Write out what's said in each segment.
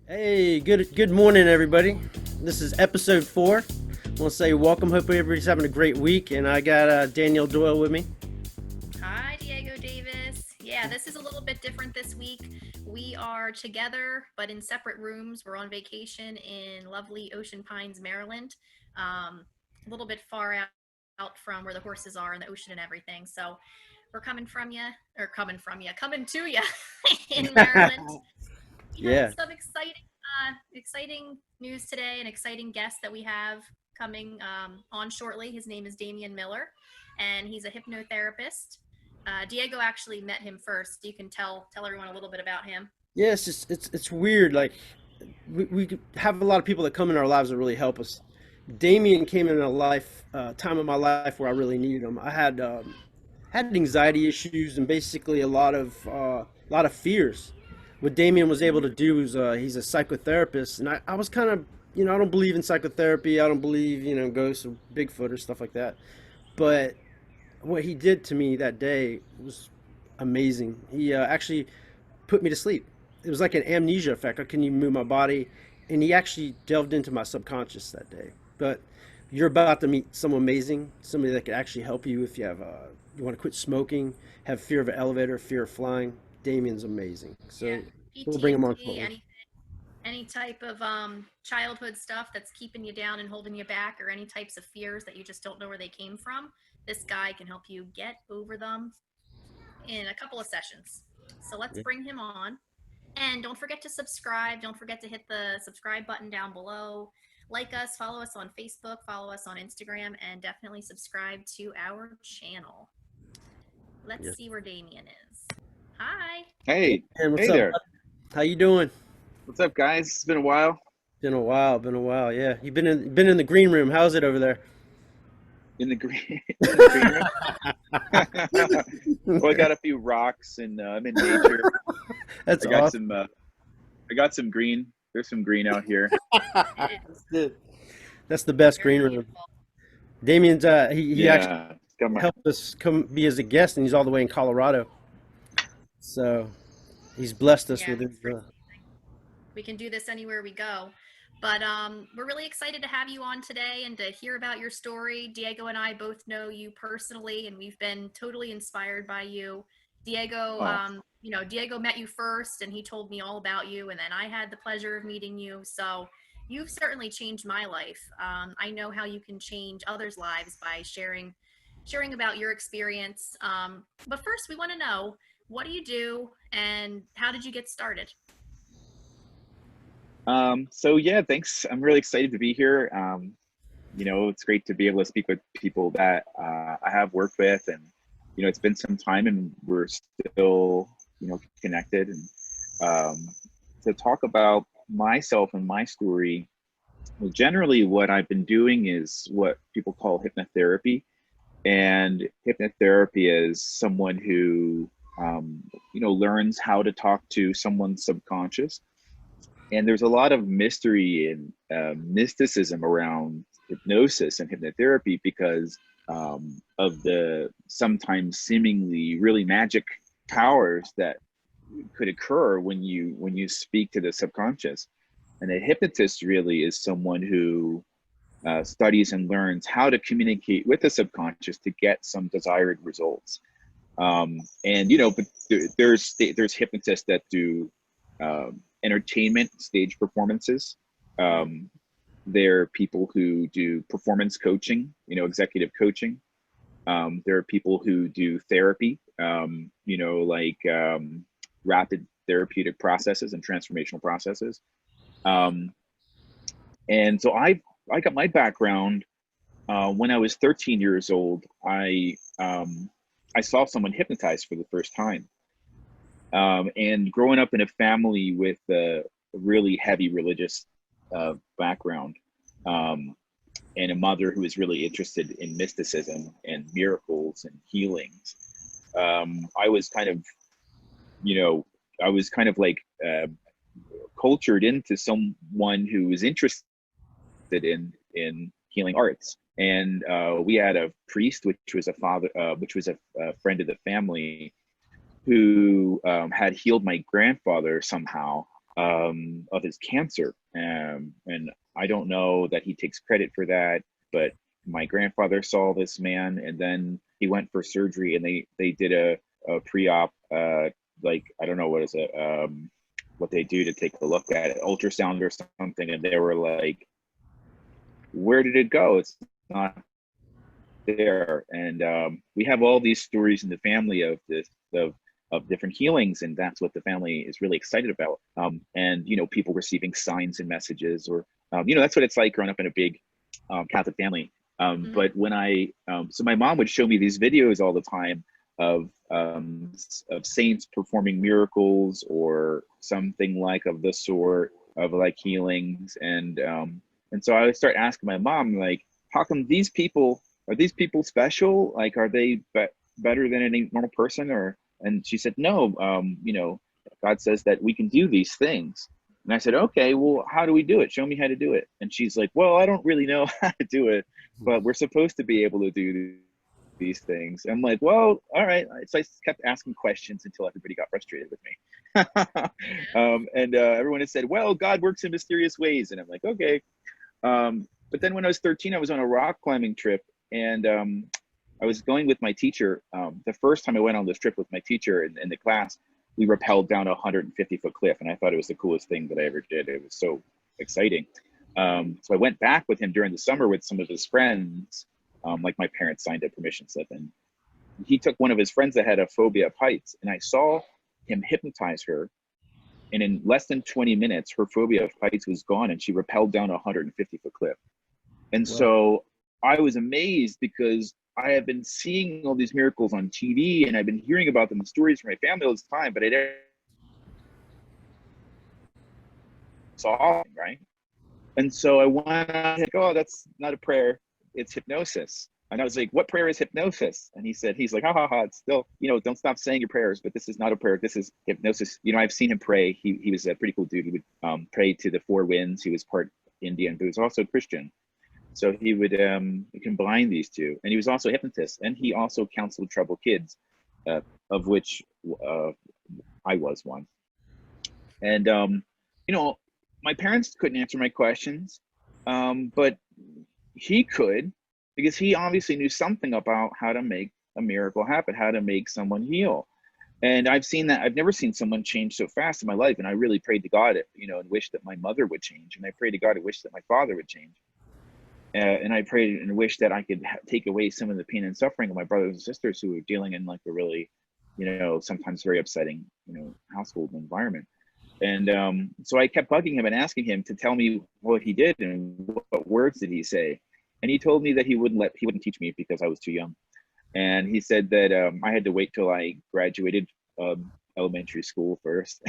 Hey, good morning, everybody. This is episode 4. I want to say welcome. Hope everybody's having a great week. And I got Danielle Doyle with me. Hi, Diego Davis. Yeah, this is a little bit different this week. We are together, but in separate rooms. We're on vacation in lovely Ocean Pines, Maryland, a little bit far out from where the horses are and the ocean and everything. So we're coming to you in Maryland. We have Yeah. some exciting news today. An exciting guest that we have coming on shortly. His name is Damian Miller, and he's a hypnotherapist. Diego actually met him first. You can tell everyone a little bit about him. Yeah, it's weird. Like we have a lot of people that come in our lives that really help us. Damien came in a time of my life where I really needed him. I had anxiety issues and basically a lot of fears. What Damien was able to do is he's a psychotherapist, and I was kind of I don't believe in psychotherapy. I don't believe ghosts or Bigfoot or stuff like that. But what he did to me that day was amazing. He actually put me to sleep. It was like an amnesia effect. I couldn't even move my body, and he actually delved into my subconscious that day. But you're about to meet someone amazing, somebody that could actually help you if you want to quit smoking, have fear of an elevator, fear of flying. Damien's amazing. Yeah, So we'll bring him on PTSD, shortly. any type of childhood stuff that's keeping you down and holding you back, or any types of fears that you just don't know where they came from. This guy can help you get over them in a couple of sessions. So let's Yeah. bring him on. And don't forget to subscribe. Don't forget to hit the subscribe button down below. Like us, follow us on Facebook, follow us on Instagram, and definitely subscribe to our channel. Let's Yes. see where Damien is. Hi. Hey, Hey, man, what's hey up, there. bud? How you doing? What's up, guys? It's been a while. Been a while. Been a while. Yeah, you've been in the green room. How's it over there? In the green in the green room. Well, I got a few rocks and I'm in nature. That's I got awesome. some I got some green. There's some green out here. It That's is good. That's the best very green room. beautiful. Damien's he actually Yeah. Got my helped us come be as a guest, and he's all the way in Colorado. So he's blessed us Yeah, with his. it's pretty amazing. We can do this anywhere we go. But we're really excited to have you on today and to hear about your story. Diego and I both know you personally, and we've been totally inspired by you. Diego, oh, Diego met you first, and he told me all about you, and then I had the pleasure of meeting you. So you've certainly changed my life. I know how you can change others' lives by sharing about your experience. But first, we want to know, what do you do, and how did you get started? so yeah, thanks. I'm really excited to be here. It's great to be able to speak with people that I have worked with, and it's been some time and we're still, connected, and um, to talk about myself and my story. Well, generally, what I've been doing is what people call hypnotherapy. And hypnotherapy is someone who, learns how to talk to someone's subconscious. And there's a lot of mystery and mysticism around hypnosis and hypnotherapy because of the sometimes seemingly really magic powers that could occur when you speak to the subconscious. And a hypnotist really is someone who studies and learns how to communicate with the subconscious to get some desired results. But there's hypnotists that do entertainment stage performances. Mm-hmm. There are people who do performance coaching, executive coaching. There are people who do therapy, rapid therapeutic processes and transformational processes. Um, and so I got my background when I was 13 years old. I saw someone hypnotized for the first time. And growing up in a family with a really heavy religious background, um, and a mother who was really interested in mysticism and miracles and healings, I was kind of, you know, I was kind of like cultured into someone who was interested in healing arts. And we had a priest, which was a friend of the family, who had healed my grandfather somehow. of his cancer. And I don't know that he takes credit for that, but my grandfather saw this man, and then he went for surgery, and they did a pre-op, like, I don't know, what is it, what they do to take a look at it, ultrasound or something, and they were like, where did it go? It's not there. And we have all these stories in the family of this of different healings, and that's what the family is really excited about. And people receiving signs and messages, or that's what it's like growing up in a big Catholic family. But when so my mom would show me these videos all the time of saints performing miracles or something like of the sort, of like healings. And so I would start asking my mom, like, how come these people, are these people special? Like, are they better than any normal person? And she said, no, God says that we can do these things. And I said, okay, well, how do we do it? Show me how to do it. And she's like, well, I don't really know how to do it, but we're supposed to be able to do these things. I'm like, well, all right. So I kept asking questions until everybody got frustrated with me. And everyone had said, well, God works in mysterious ways. And I'm like, okay. But then when I was 13, I was on a rock climbing trip, and I was going with my teacher. The first time I went on this trip with my teacher in the class, we rappelled down a 150-foot cliff, and I thought it was the coolest thing that I ever did. It was so exciting. So I went back with him during the summer with some of his friends, like my parents signed a permission slip, and he took one of his friends that had a phobia of heights, and I saw him hypnotize her, and in less than 20 minutes, her phobia of heights was gone, and she rappelled down a 150-foot cliff. And so I was amazed, because I have been seeing all these miracles on TV, and I've been hearing about them in stories from my family all this time, but I never saw them, right? And so I went on, like, oh, that's not a prayer, it's hypnosis. And I was like, what prayer is hypnosis? And he's like, ha ha ha, it's still, don't stop saying your prayers, but this is not a prayer, this is hypnosis. I've seen him pray. He was a pretty cool dude. He would pray to the four winds. He was part Indian, but he was also Christian. So he would combine these two. And he was also a hypnotist, and he also counseled troubled kids, of which I was one. And, my parents couldn't answer my questions, but he could, because he obviously knew something about how to make a miracle happen, how to make someone heal. And I've seen that. I've never seen someone change so fast in my life. And I really prayed to God, and wished that my mother would change. And I prayed to God, I wished that my father would change. And I prayed and wished that I could take away some of the pain and suffering of my brothers and sisters who were dealing in like a really, sometimes very upsetting, household environment. And so I kept bugging him and asking him to tell me what he did and what words did he say. And he told me that he wouldn't teach me because I was too young. And he said that I had to wait till I graduated elementary school first.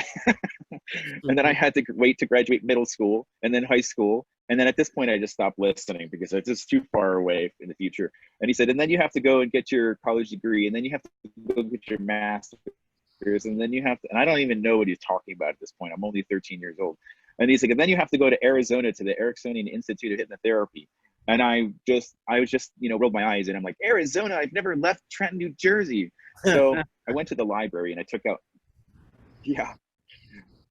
And then I had to wait to graduate middle school and then high school. And then at this point, I just stopped listening because it's just too far away in the future. And he said, and then you have to go and get your college degree, and then you have to go get your master's, and then you have to, and I don't even know what he's talking about at this point. I'm only 13 years old. And he's like, and then you have to go to Arizona to the Ericksonian Institute of Hypnotherapy. And I was just, rolled my eyes, and I'm like, Arizona, I've never left Trenton, New Jersey. So I went to the library and I took out,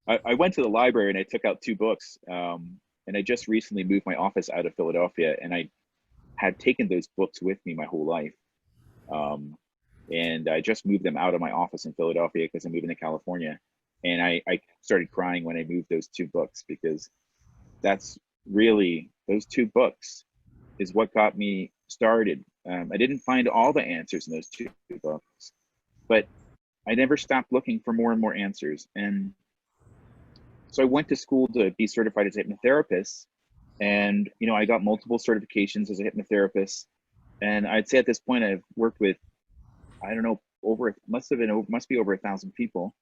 I went to the library and I took out 2 books. And I just recently moved my office out of Philadelphia, and I had taken those books with me my whole life. And I just moved them out of my office in Philadelphia because I'm moving to California. And I started crying when I moved those 2 books, because that's really, those 2 books is what got me started. I didn't find all the answers in those 2 books, but I never stopped looking for more and more answers. And so I went to school to be certified as a hypnotherapist, and I got multiple certifications as a hypnotherapist. And I'd say at this point I've worked with, I don't know, must be over 1,000 people.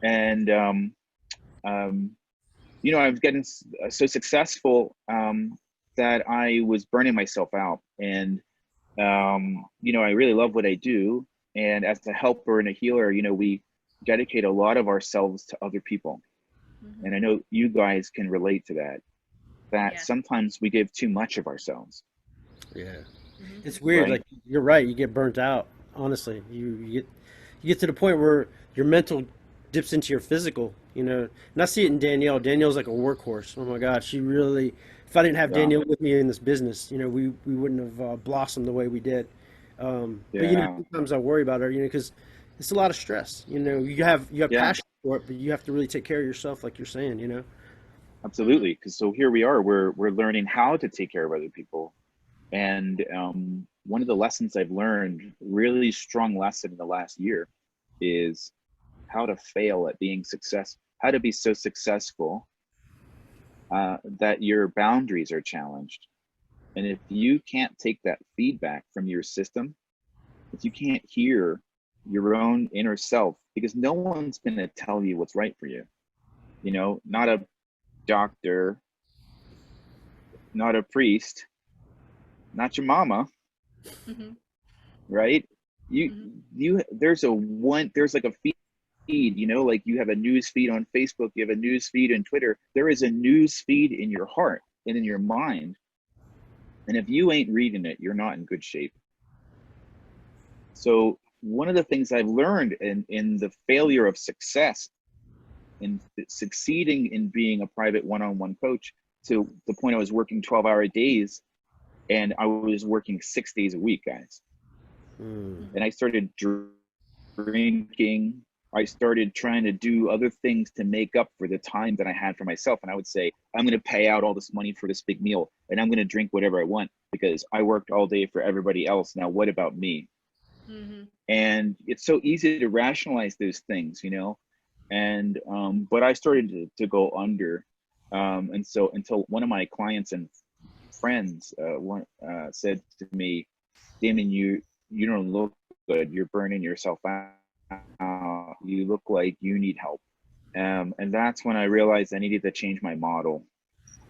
And I was getting so successful that I was burning myself out. And I really love what I do. And as a helper and a healer, we dedicate a lot of ourselves to other people. Mm-hmm. And I know you guys can relate to that sometimes we give too much of ourselves. Yeah. Mm-hmm. It's weird. Right? Like, you're right. You get burnt out. Honestly, you get to the point where your mental dips into your physical, And I see it in Danielle. Danielle's like a workhorse. Oh my God, she really. If I didn't have Yeah. Danielle with me in this business, we wouldn't have blossomed the way we did. But Yeah. sometimes I worry about her, because it's a lot of stress. You have Yeah. passion for it, but you have to really take care of yourself, like you're saying. Hmm. Absolutely. Because so here we are. We're learning how to take care of other people. And one of the lessons I've learned, really strong lesson in the last year, is how to fail at being how to be so successful that your boundaries are challenged. And if you can't take that feedback from your system, if you can't hear your own inner self, because no one's going to tell you what's right for you, not a doctor, not a priest, not your mama, Hmm. right? You, Hmm. there's like a feed, like you have a news feed on Facebook, you have a news feed on Twitter. There is a news feed in your heart and in your mind. And if you ain't reading it, you're not in good shape. So one of the things I've learned in the failure of success, in succeeding in being a private one-on-one coach, to the point I was working 12-hour days, and I was working 6 days a week, guys. Mm. And I started drinking. I started trying to do other things to make up for the time that I had for myself. And I would say, I'm going to pay out all this money for this big meal, and I'm going to drink whatever I want because I worked all day for everybody else. Now, what about me? Hmm. And it's so easy to rationalize those things, and but I started to go under, and so until one of my clients and friends said to me, Damien, you don't look good, you're burning yourself out, you look like you need help. And that's when I realized I needed to change my model.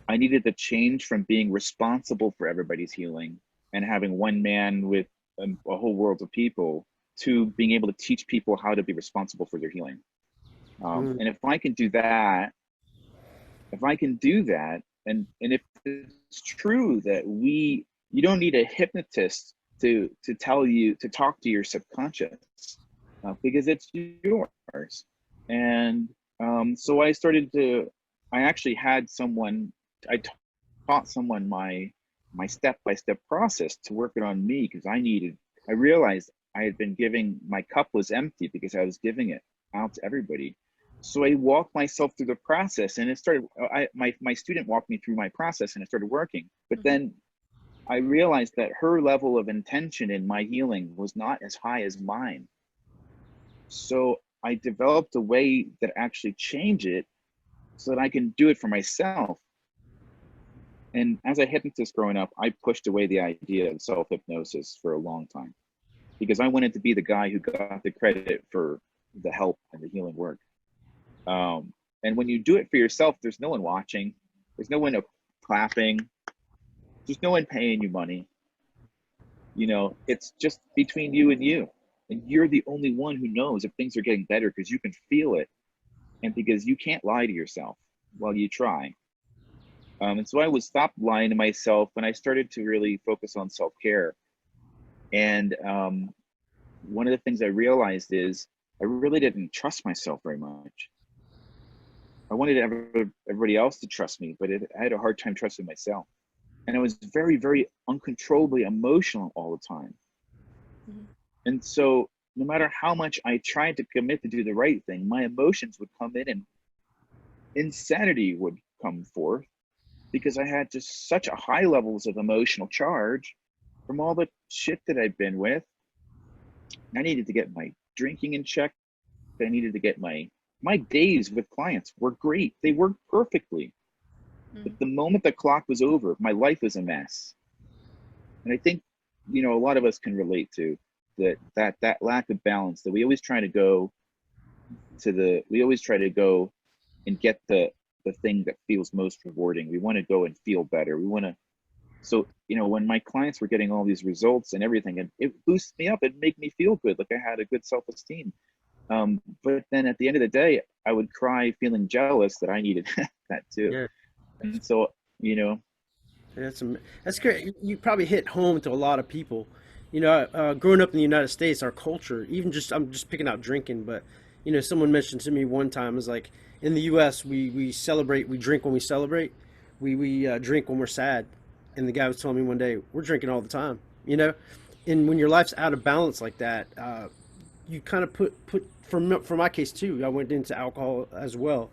I needed to change from being responsible for everybody's healing and having one man with a whole world of people, to being able to teach people how to be responsible for their healing. Mm. And if I can do that, and if it's true that you don't need a hypnotist to tell you to talk to your subconscious, because it's yours. And so I actually had someone, I taught someone my step-by-step process to work it on me, because I realized I had been giving, my cup was empty because I was giving it out to everybody. So I walked myself through the process, and it started, my student walked me through my process, and it started working. But Hmm. then I realized that her level of intention in my healing was not as high as mine. So I developed a way that actually changed it so that I can do it for myself. And as a hypnotist growing up, I pushed away the idea of self-hypnosis for a long time, because I wanted to be the guy who got the credit for the help and the healing work. And when you do it for yourself, there's no one watching, there's no one clapping, there's no one paying you money. It's just between you, and you're the only one who knows if things are getting better, because you can feel it, and because you can't lie to yourself while you try. And so I would stop lying to myself, and I started to really focus on self-care. And one of the things I realized is I really didn't trust myself very much. I wanted everybody else to trust me, but I had a hard time trusting myself. And I was very, very uncontrollably emotional all the time. Hmm. And so no matter how much I tried to commit to do the right thing, my emotions would come in, and insanity would come forth, because I had just such a high levels of emotional charge from all the shit that I've been with. I needed to get my drinking in check. I needed to get my days with clients were great. They worked perfectly. But Hmm. the moment the clock was over, my life was a mess. And I think, a lot of us can relate to that lack of balance, that we always try to go and get the thing that feels most rewarding. We want to go and feel better. We want to, so, when my clients were getting all these results and everything, and it boosted me up, it made me feel good, like I had a good self-esteem. But then at the end of the day, I would cry feeling jealous that I needed that too. Yeah. And so, you know, That's great. You probably hit home to a lot of people. Growing up in the United States, our culture, even just I'm just picking out drinking, but You know, someone mentioned to me one time, is like, in the U.S. we celebrate, we drink when we celebrate, we drink when we're sad. And the guy was telling me one day, we're drinking all the time. You know, and when your life's out of balance like that, you kind of put for my case too. I went into alcohol as well,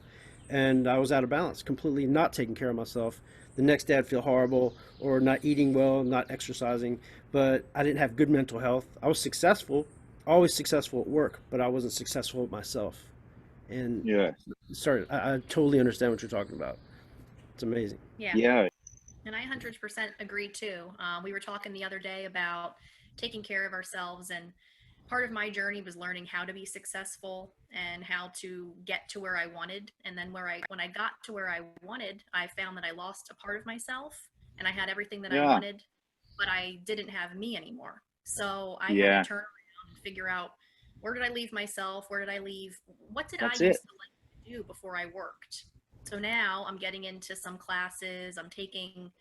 and I was out of balance, completely not taking care of myself. The next day I'd feel horrible, or not eating well, not exercising, but I didn't have good mental health. I was successful, always successful at work, but I wasn't successful at myself. And Yeah. sorry, I totally understand what you're talking about. It's amazing. Yeah. Yeah. And I 100% agree too. We were talking the other day about taking care of ourselves, and part of my journey was learning how to be successful and how to get to where I wanted. And then when I got to where I wanted, I found that I lost a part of myself, and I had everything that I Yeah. wanted, but I didn't have me anymore. So I had to Yeah. turn around and figure out, where did I leave myself? Where did I leave? What did I That's used it. to like to do before I worked? So now I'm getting into some classes. I'm taking,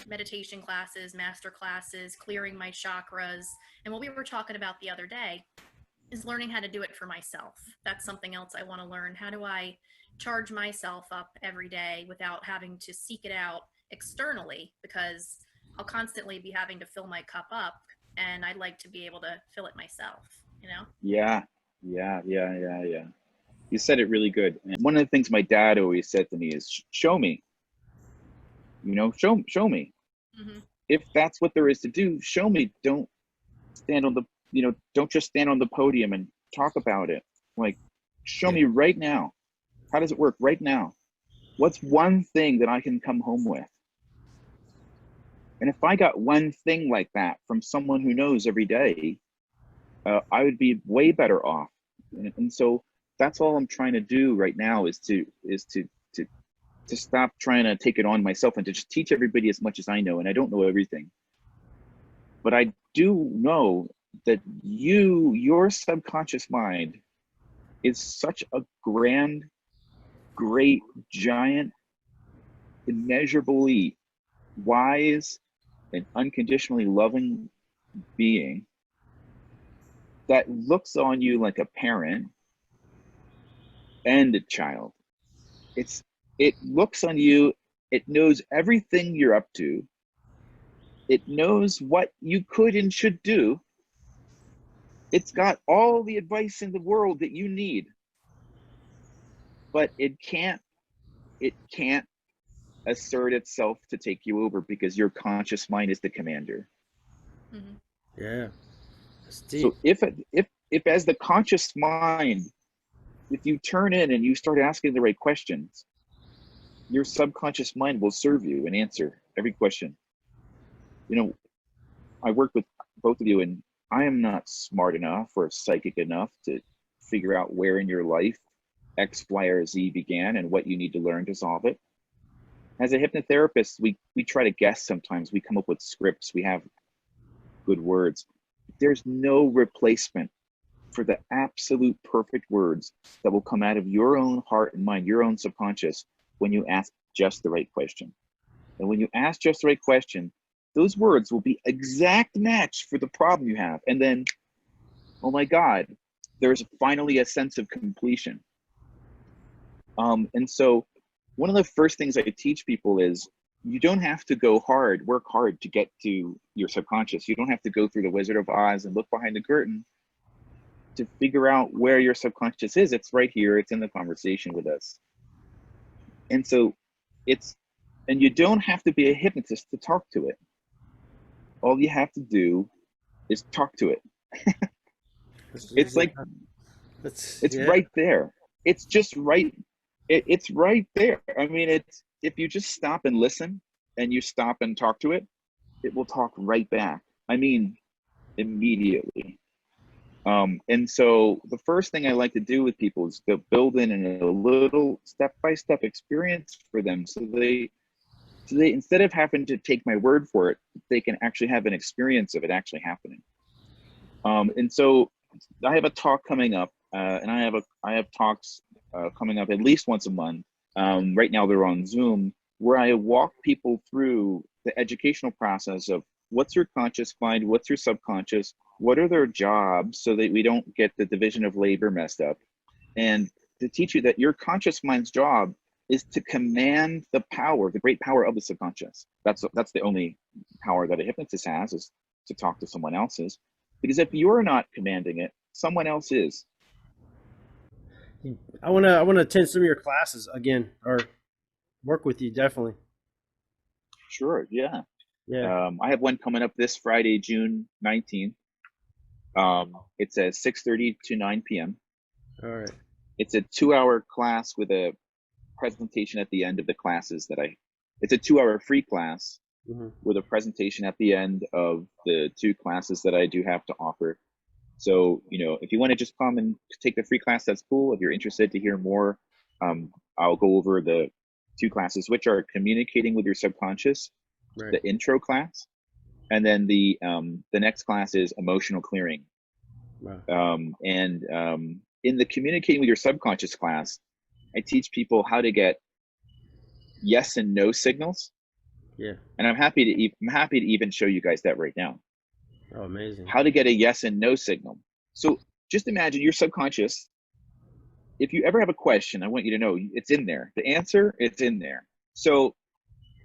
meditation classes, master classes, clearing my chakras. And what we were talking about the other day is learning how to do it for myself. That's something else I want to learn. How do I charge myself up every day without having to seek it out externally? Because I'll constantly be having to fill my cup up, and I'd like to be able to fill it myself, you know? Yeah. Yeah. Yeah. Yeah. Yeah. You said it really good. And one of the things my dad always said to me is, show me, show me. Mm-hmm. If that's what there is to do, show me. Don't stand on the, don't just stand on the podium and talk about it. Like, show Yeah. me right now. How does it work right now? What's one thing that I can come home with? And if I got one thing like that from someone who knows every day, I would be way better off. And so that's all I'm trying to do right now, is to stop trying to take it on myself and to just teach everybody as much as I know. And I don't know everything, but I do know that your subconscious mind is such a grand, great, giant, immeasurably wise and unconditionally loving being that looks on you like a parent and a child. It looks on you, it knows everything you're up to, it knows what you could and should do, it's got all the advice in the world that you need, but it can't assert itself to take you over because your conscious mind is the commander. Mm-hmm. Yeah. It's deep. So if as the conscious mind, if you turn in and you start asking the right questions, your subconscious mind will serve you and answer every question. I work with both of you, and I am not smart enough or psychic enough to figure out where in your life X, Y, or Z began and what you need to learn to solve it. As a hypnotherapist, we try to guess sometimes. We come up with scripts, we have good words. There's no replacement for the absolute perfect words that will come out of your own heart and mind, your own subconscious, when you ask just the right question. And when you ask just the right question, those words will be exact match for the problem you have. And then, oh my God, there's finally a sense of completion. And so one of the first things I teach people is, you don't have to work hard to get to your subconscious. You don't have to go through the Wizard of Oz and look behind the curtain to figure out where your subconscious is. It's right here. It's in the conversation with us. And so and you don't have to be a hypnotist to talk to it. All you have to do is talk to it. It's like, it's Yeah. right there. It's just right. It's right there. I mean, if you just stop and listen and you stop and talk to it, it will talk right back. I mean, immediately. And so the first thing I like to do with people is to build in a little step-by-step experience for them, so they instead of having to take my word for it, they can actually have an experience of it actually happening. And so I have a talk coming up, and I have talks coming up at least once a month. Right now they're on Zoom, where I walk people through the educational process of what's your conscious mind, what's your subconscious, what are their jobs, so that we don't get the division of labor messed up. and to teach you that your conscious mind's job is to command the power, the great power of the subconscious. That's the only power that a hypnotist has, is to talk to someone else's. Because if you're not commanding it, someone else is. I wanna attend some of your classes again, or work with you definitely. Sure, yeah. Yeah. I have one coming up this Friday, June 19th. It's at 6:30 to 9 p.m. All right. It's a 2-hour class with a presentation at the end of the classes it's a 2-hour free class Hmm. with a presentation at the end of the 2 classes that I do have to offer. So, if you want to just come and take the free class, that's cool. If you're interested to hear more, I'll go over the 2 classes, which are communicating with your subconscious, Right. the intro class, and then the next class is emotional clearing. Wow. In the communicating with your subconscious class, I teach people how to get yes and no signals, Yeah. and I'm happy to even show you guys that right now. Oh, amazing. How to get a yes and no signal. So just imagine your subconscious. If you ever have a question, I want you to know it's in there. The answer, it's in there. So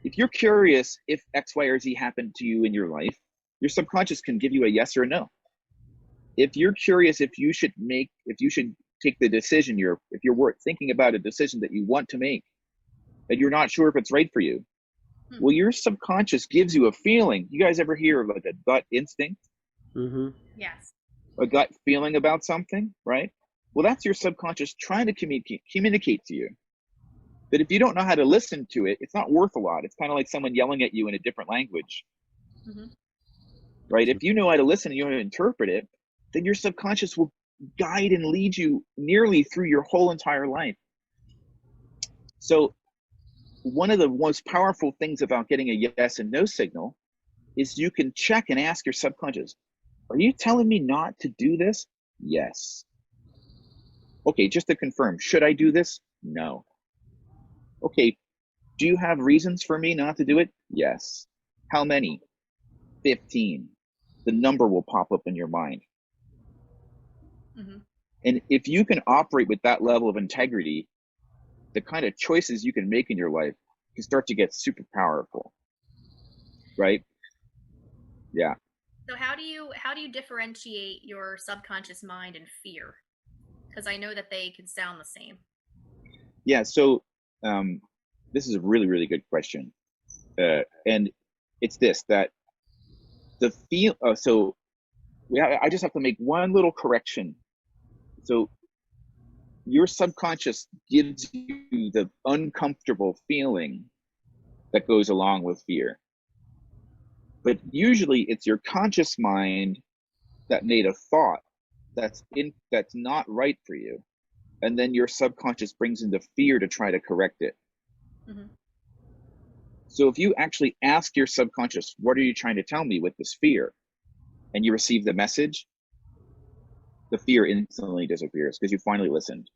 if you're curious if X, Y, or Z happened to you in your life, your subconscious can give you a yes or no. If you're curious if you should take the decision, if you're thinking about a decision that you want to make, and you're not sure if it's right for you, well, your subconscious gives you a feeling. You guys ever hear of like a gut instinct? Mm-hmm. Yes. A gut feeling about something, right? Well, that's your subconscious trying to communicate to you that if you don't know how to listen to it, it's not worth a lot. It's kind of like someone yelling at you in a different language, right? If you know how to listen and you know how to interpret it, then your subconscious will guide and lead you nearly through your whole entire life. So one of the most powerful things about getting a yes and no signal is you can check and ask your subconscious, are you telling me not to do this? Yes. Okay, just to confirm, should I do this? No. Okay, do you have reasons for me not to do it? Yes. How many? 15. The number will pop up in your mind. And if you can operate with that level of integrity, the kind of choices you can make in your life can start to get super powerful, right? Yeah. So how do you differentiate your subconscious mind and fear? Because I know that they can sound the same. Yeah. So this is a really, really good question. And it's this, that the feel, so I just have to make one little correction. So your subconscious gives you the uncomfortable feeling that goes along with fear. But usually it's your conscious mind that made a thought that's not right for you. And then your subconscious brings in the fear to try to correct it. So if you actually ask your subconscious, what are you trying to tell me with this fear? And you receive the message, the fear instantly disappears because you finally listened.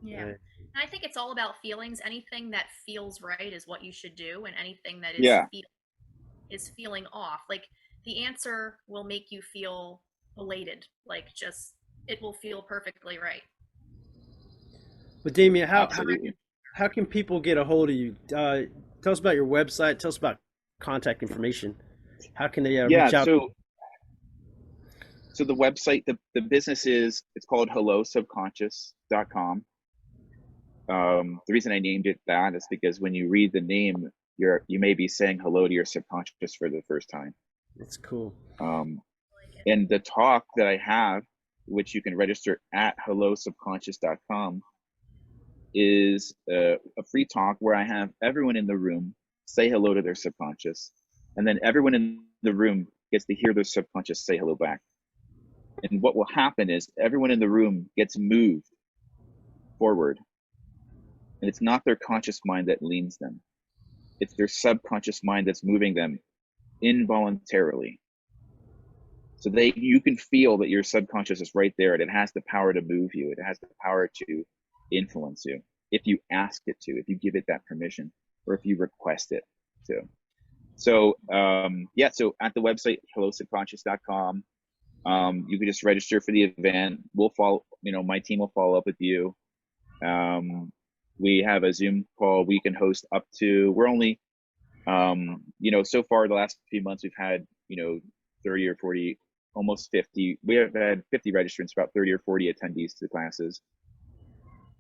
Yeah. Right. And I think it's all about feelings. Anything that feels right is what you should do, and anything that Yeah. is feeling off, like the answer will make you feel elated. Like just it will feel perfectly right. But Damien, Absolutely. how can people get a hold of you? Tell us about your website. Tell us about contact information. How can they Yeah. reach out? So the website, the business it's called hellosubconscious.com. The reason I named it that is because when you read the name, you may be saying hello to your subconscious for the first time. That's cool. And the talk that I have, which you can register at hellosubconscious.com, is a free talk where I have everyone in the room say hello to their subconscious, and then everyone in the room gets to hear their subconscious say hello back. And what will happen is everyone in the room gets moved forward, and it's not their conscious mind that leans them. It's their subconscious mind that's moving them involuntarily. So you can feel that your subconscious is right there, and it has the power to move you. It has the power to influence you if you ask it to, if you give it that permission, or if you request it to. So so at the website hellosubconscious.com, you can just register for the event. We'll follow, my team will follow up with you. We have a Zoom call we can host up to, we're only, so far the last few months we've had, 30 or 40, almost 50. We have had 50 registrants, about 30 or 40 attendees to the classes.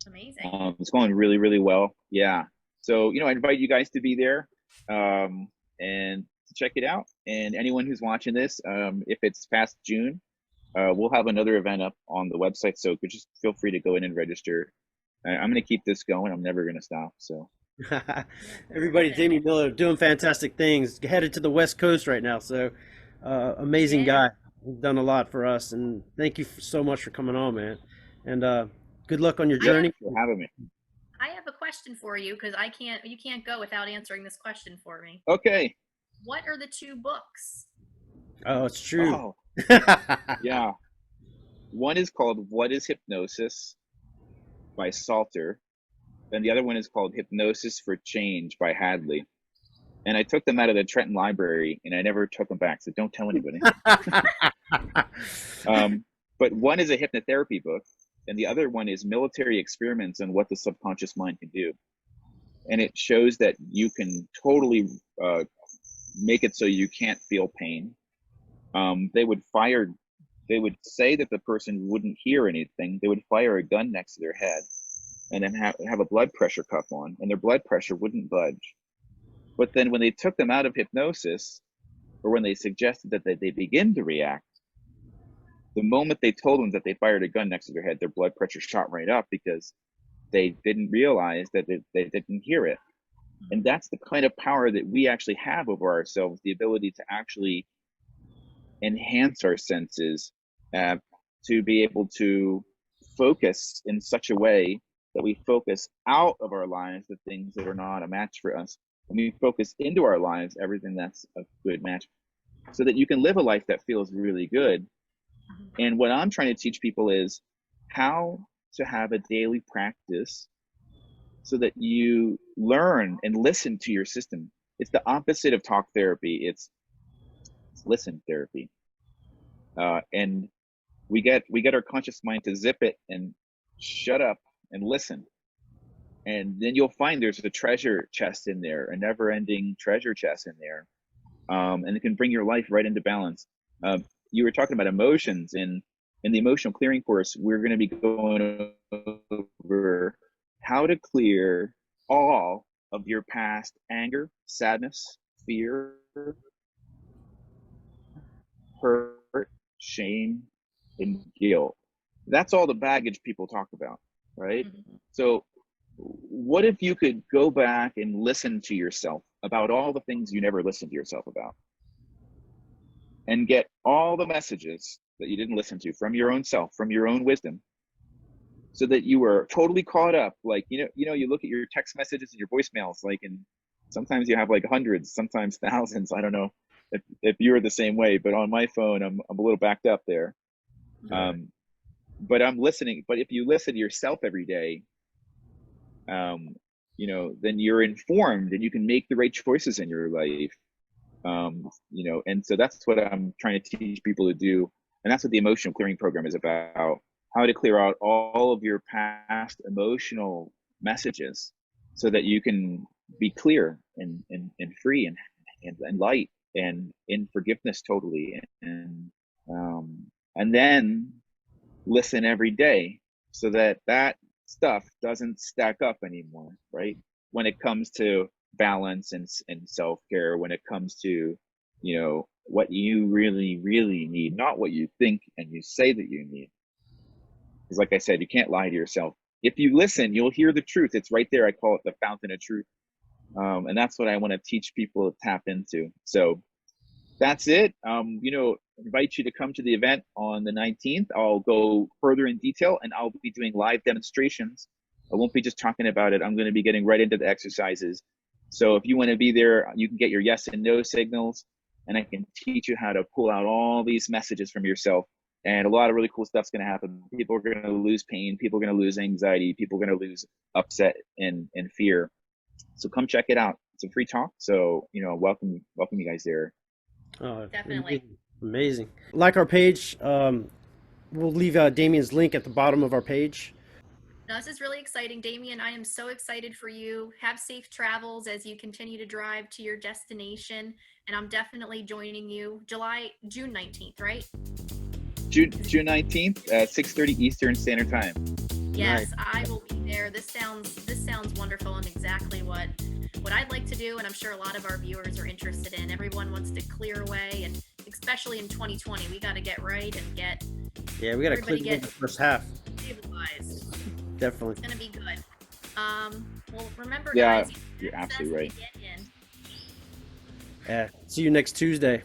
Amazing. It's going really, really well. Yeah. So, I invite you guys to be there and to check it out. And anyone who's watching this, if it's past June, we'll have another event up on the website. So just feel free to go in and register. I'm going to keep this going. I'm never going to stop. So Everybody, Damian Miller doing fantastic things. Headed to the West Coast right now. So amazing Yeah. guy. He's done a lot for us. And thank you so much for coming on, man. And good luck on your I have, journey. for having me. I have a question for you because you can't go without answering this question for me. Okay. What are the 2 books? Oh, it's true. Oh, yeah. One is called What is Hypnosis by Salter. And the other one is called Hypnosis for Change by Hadley. And I took them out of the Trenton Library and I never took them back. So don't tell anybody. But one is a hypnotherapy book and the other one is military experiments on what the subconscious mind can do. And it shows that you can totally make it so you can't feel pain. They would say that the person wouldn't hear anything. They would fire a gun next to their head and then have a blood pressure cuff on, and their blood pressure wouldn't budge. But then when they took them out of hypnosis, or when they suggested that they begin to react, the moment they told them that they fired a gun next to their head, their blood pressure shot right up because they didn't realize that they didn't hear it. And that's the kind of power that we actually have over ourselves, the ability to actually enhance our senses, to be able to focus in such a way that we focus out of our lives the things that are not a match for us, and we focus into our lives everything that's a good match, so that you can live a life that feels really good. And what I'm trying to teach people is how to have a daily practice so that you learn and listen to your system. It's the opposite of talk therapy. It's listen therapy. And we get our conscious mind to zip it and shut up and listen. And then you'll find there's a treasure chest in there, a never-ending treasure chest in there. And it can bring your life right into balance. You were talking about emotions, and in the emotional clearing course, we're going to be going over how to clear all of your past anger, sadness, fear, hurt, shame, and guilt. That's all the baggage people talk about, right? Mm-hmm. So what if you could go back and listen to yourself about all the things you never listened to yourself about, and get all the messages that you didn't listen to from your own self, from your own wisdom, so that you were totally caught up. Like, you look at your text messages and your voicemails, like, and sometimes you have like hundreds, sometimes thousands. I don't know if you're the same way, but on my phone, I'm a little backed up there. Right. But I'm listening. But if you listen to yourself every day, then you're informed and you can make the right choices in your life. And so that's what I'm trying to teach people to do. And that's what the emotional clearing program is about, how to clear out all of your past emotional messages so that you can be clear and free and light and in forgiveness totally. And then listen every day so that stuff doesn't stack up anymore, right? When it comes to balance and self-care, when it comes to, what you really, really need, not what you think and you say that you need. Because like I said, you can't lie to yourself. If you listen, you'll hear the truth. It's right there. I call it the fountain of truth. And that's what I want to teach people to tap into. So that's it. Invite you to come to the event on the 19th. I'll go further in detail and I'll be doing live demonstrations. I won't be just talking about it. I'm going to be getting right into the exercises. So if you want to be there, you can get your yes and no signals, and I can teach you how to pull out all these messages from yourself. And a lot of really cool stuff's going to happen. People are going to lose pain. People are going to lose anxiety. People are going to lose upset and fear. So come check it out. It's a free talk. So, welcome you guys there. Oh, Definitely. amazing. Like our page, we'll leave Damian's link at the bottom of our page. No, this is really exciting. Damian, I am so excited for you. Have safe travels as you continue to drive to your destination. And I'm definitely joining you June 19th, right? June 19th at 6:30 Eastern Standard Time. Yes, Nice. I will be there. This sounds wonderful and exactly what I'd like to do, and I'm sure a lot of our viewers are interested in. Everyone wants to clear away, and especially in 2020, we got to get right and get Yeah, we got to everybody clear get the first half. stabilized. Definitely. It's gonna be good. Well, remember, Yeah, guys, you you're can access absolutely right. Damian. Yeah. See you next Tuesday.